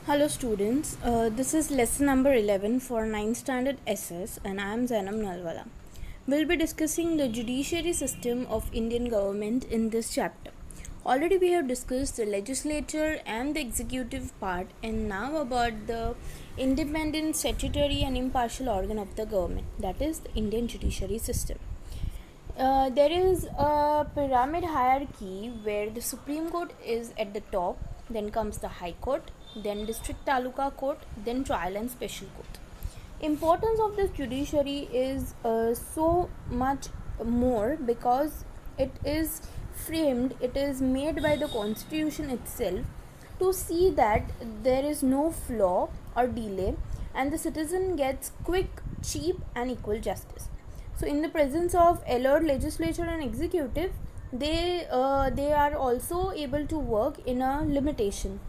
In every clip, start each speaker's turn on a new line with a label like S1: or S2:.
S1: Hello students, this is lesson number 11 for 9th standard SS and I am Zainam Nalwala. We'll be discussing the judiciary system of Indian government in this chapter. Already we have discussed the legislature and the executive part and now about the independent, statutory and impartial organ of the government, that is the Indian judiciary system. There is a pyramid hierarchy where the Supreme Court is at the top, then comes the High Court, then District Taluka Court, then Trial and Special Court. Importance of this judiciary is so much more because it is made by the Constitution itself to see that there is no flaw or delay and the citizen gets quick, cheap and equal justice. So in the presence of allied legislature and executive, they are also able to work in a limitation,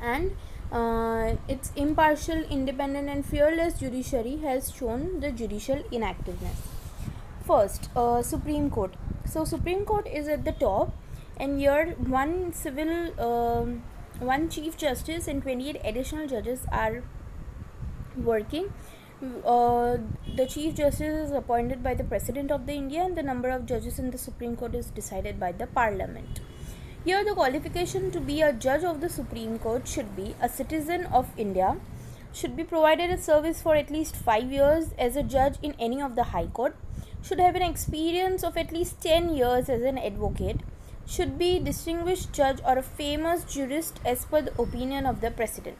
S1: and its impartial, independent and fearless judiciary has shown the judicial inactiveness. First, Supreme Court. So Supreme Court is at the top, and here one Chief Justice and 28 additional judges are working. The Chief Justice is appointed by the President of the India, and the number of judges in the Supreme Court is decided by the Parliament. Here the qualification to be a judge of the Supreme Court should be a citizen of India, should be provided a service for at least 5 years as a judge in any of the High Court, should have an experience of at least 10 years as an advocate, should be distinguished judge or a famous jurist as per the opinion of the President,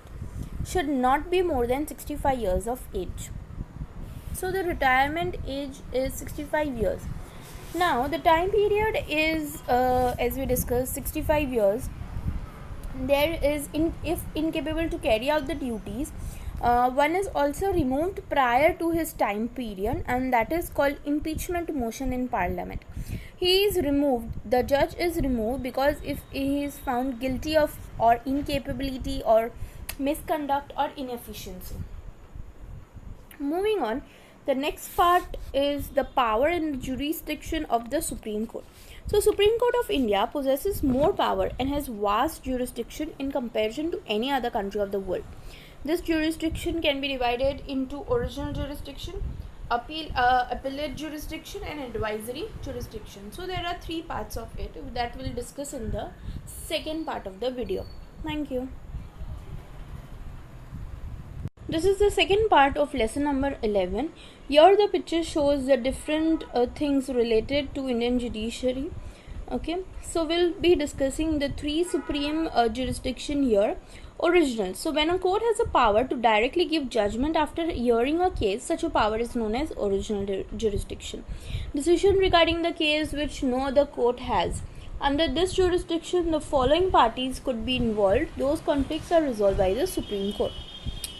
S1: should not be more than 65 years of age. So the retirement age is 65 years. Now the time period is as we discussed 65 years. There is if incapable to carry out the duties, one is also removed prior to his time period, and that is called impeachment motion in Parliament. He is removed, the judge is removed because if he is found guilty of or incapability or misconduct or inefficiency. Moving on, the next part is the power and the jurisdiction of the Supreme Court. So Supreme Court of India possesses more power and has vast jurisdiction in comparison to any other country of the world. This jurisdiction can be divided into original jurisdiction, appellate jurisdiction and advisory jurisdiction. So there are 3 parts of it that we'll discuss in the second part of the video. Thank you. This is the second part of lesson number 11. Here the picture shows the different things related to Indian judiciary. Okay, so we'll be discussing the 3 supreme jurisdiction here. Original. So when a court has a power to directly give judgment after hearing a case, such a power is known as original jurisdiction. Decision regarding the case which no other court has. Under this jurisdiction, the following parties could be involved. Those conflicts are resolved by the Supreme Court.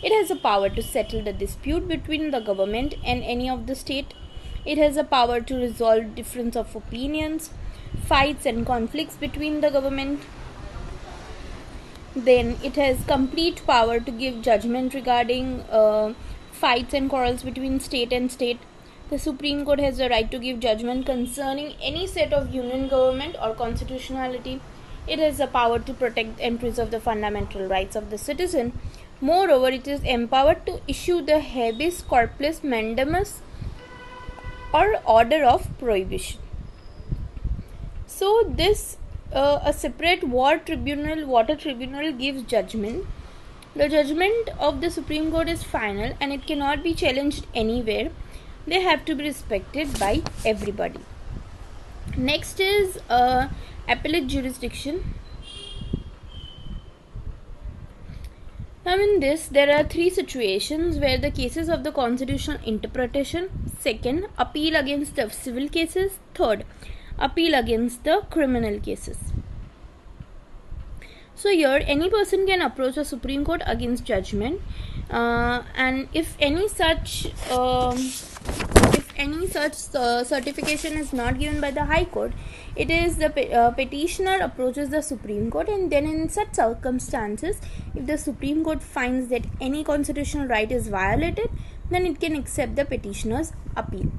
S1: It has a power to settle the dispute between the government and any of the state. It has a power to resolve difference of opinions, fights and conflicts between the government. Then it has complete power to give judgment regarding fights and quarrels between state and state. The Supreme Court has the right to give judgment concerning any set of union government or constitutionality. It has the power to protect and preserve the fundamental rights of the citizen. Moreover, it is empowered to issue the habeas corpus mandamus or order of prohibition. So this a separate water tribunal gives judgment. The judgment of the Supreme Court is final and it cannot be challenged anywhere. They have to be respected by everybody. Next is appellate jurisdiction. Now in this, there are 3 situations where the cases of the constitutional interpretation. Second, appeal against the civil cases. Third, appeal against the criminal cases. So here any person can approach the Supreme Court against judgment, and if any such certification is not given by the High Court, it is the petitioner approaches the Supreme Court, and then in such circumstances, if the Supreme Court finds that any constitutional right is violated, then it can accept the petitioner's appeal.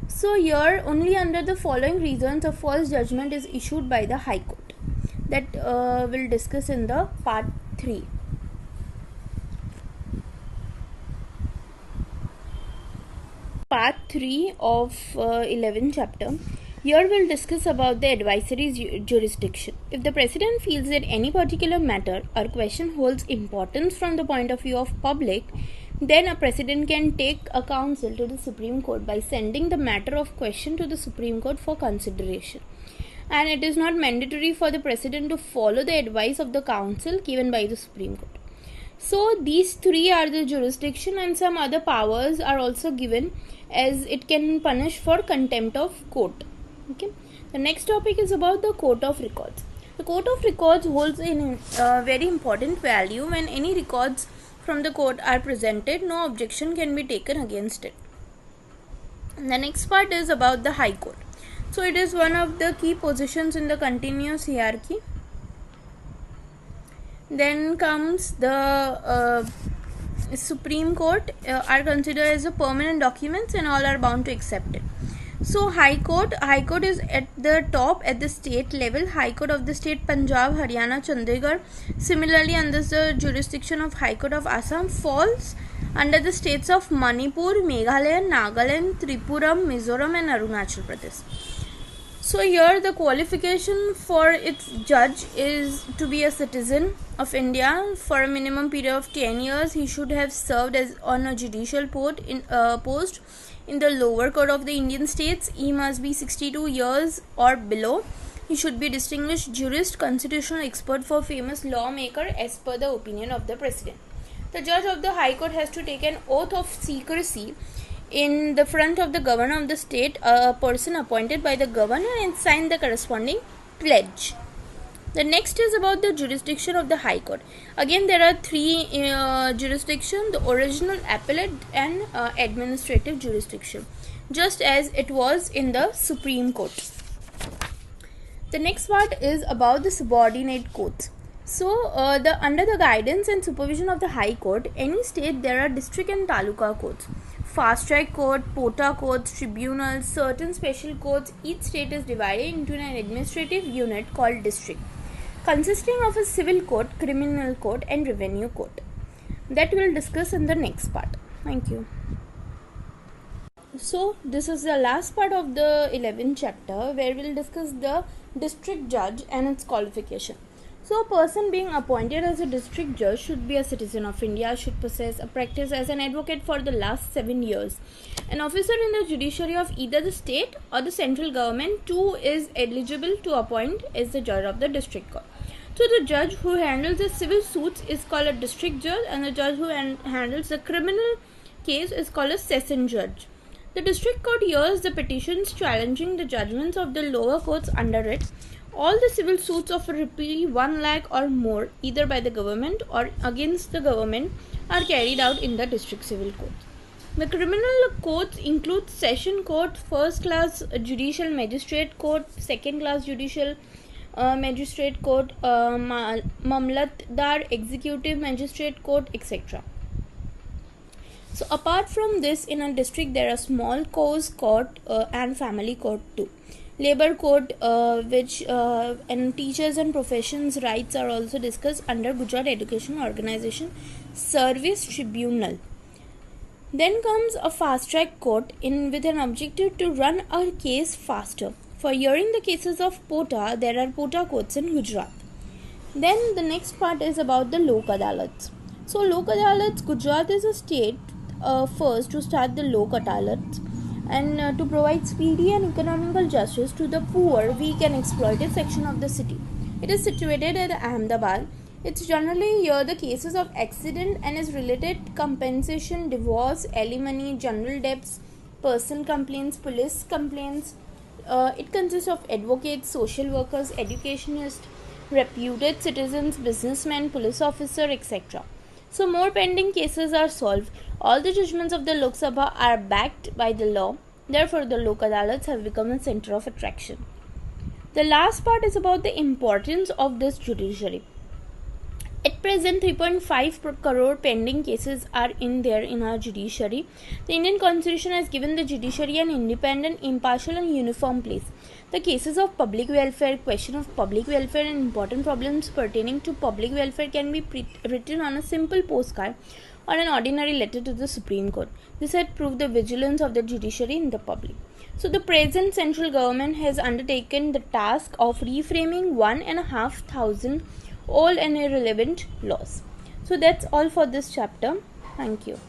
S1: So here only under the following reasons a false judgment is issued by the High Court, that we'll discuss in the part 3. 3 of 11 chapter. Here we'll discuss about the advisory jurisdiction. If the president feels that any particular matter or question holds importance from the point of view of public, then a president can take a counsel to the Supreme Court by sending the matter of question to the Supreme Court for consideration. And it is not mandatory for the president to follow the advice of the counsel given by the Supreme Court. So these three are the jurisdiction, and some other powers are also given, as it can punish for contempt of court. Okay. The next topic is about the Court of Records. The Court of Records holds a very important value. When any records from the court are presented, no objection can be taken against it. The next part is about the High Court. So it is one of the key positions in the continuous hierarchy. Then comes the Supreme Court, are considered as a permanent documents, and all are bound to accept it. So High Court is at the top at the state level. High Court of the state Punjab, Haryana, Chandigarh, similarly under the jurisdiction of High Court of Assam, falls under the states of Manipur, Meghalaya, Nagaland, Tripura, Mizoram and Arunachal Pradesh. So here the qualification for its judge is to be a citizen of India for a minimum period of 10 years. He should have served as on a judicial post in the lower court of the Indian states. He must be 62 years or below. He should be distinguished jurist, constitutional expert for famous lawmaker as per the opinion of the president. The judge of the High Court has to take an oath of secrecy in the front of the governor of the state, a person appointed by the governor, and sign the corresponding pledge. The next is about the jurisdiction of the High Court. Again, there are three jurisdictions: the original, appellate and administrative jurisdiction, just as it was in the Supreme Court. The next part is about the subordinate courts. So, under the guidance and supervision of the High Court, any state there are district and taluka courts, fast track court, pota courts, tribunals, certain special courts. Each state is divided into an administrative unit called district, consisting of a civil court, criminal court and revenue court. That we will discuss in the next part. Thank you. So this is the last part of the 11th chapter, where we will discuss the district judge and its qualification. So a person being appointed as a district judge should be a citizen of India, should possess a practice as an advocate for the last 7 years, an officer in the judiciary of either the state or the central government too is eligible to appoint as the judge of the district court. So the judge who handles the civil suits is called a district judge, and the judge who handles the criminal case is called a session judge. The district court hears the petitions challenging the judgments of the lower courts under it. All the civil suits of a rupee 1 lakh or more, either by the government or against the government, are carried out in the district civil courts. The criminal courts include session court, first class judicial magistrate court, second class judicial magistrate court, mamlatdar executive magistrate court, etc. So apart from this, in a district there are small cause court and family court too. Labor court, and teachers and professions rights are also discussed under Gujarat Education Organization Service Tribunal. Then comes a fast track court with an objective to run a case faster. For hearing the cases of pota, there are pota courts in Gujarat. Then the next part is about the Lok Adalats. So Lok Adalats, Gujarat is a state first to start the Lok Adalats, and to provide speedy and economical justice to the poor, weak and exploited section of the city. It is situated at Ahmedabad. It's generally hear the cases of accident and is related compensation, divorce, alimony, general debts, personal complaints, police complaints. It consists of advocates, social workers, educationists, reputed citizens, businessmen, police officer, etc. So more pending cases are solved. All the judgments of the Lok Sabha are backed by the law. Therefore, the Lok Adalats have become a center of attraction. The last part is about the importance of this judiciary. At present, 3.5 crore pending cases are in our judiciary. The Indian Constitution has given the judiciary an independent, impartial and uniform place. The cases of public welfare, question of public welfare and important problems pertaining to public welfare can be written on a simple postcard or an ordinary letter to the Supreme Court. This had proved the vigilance of the judiciary in the public. So the present central government has undertaken the task of reframing 1,500 old and irrelevant laws. So that's all for this chapter. Thank you.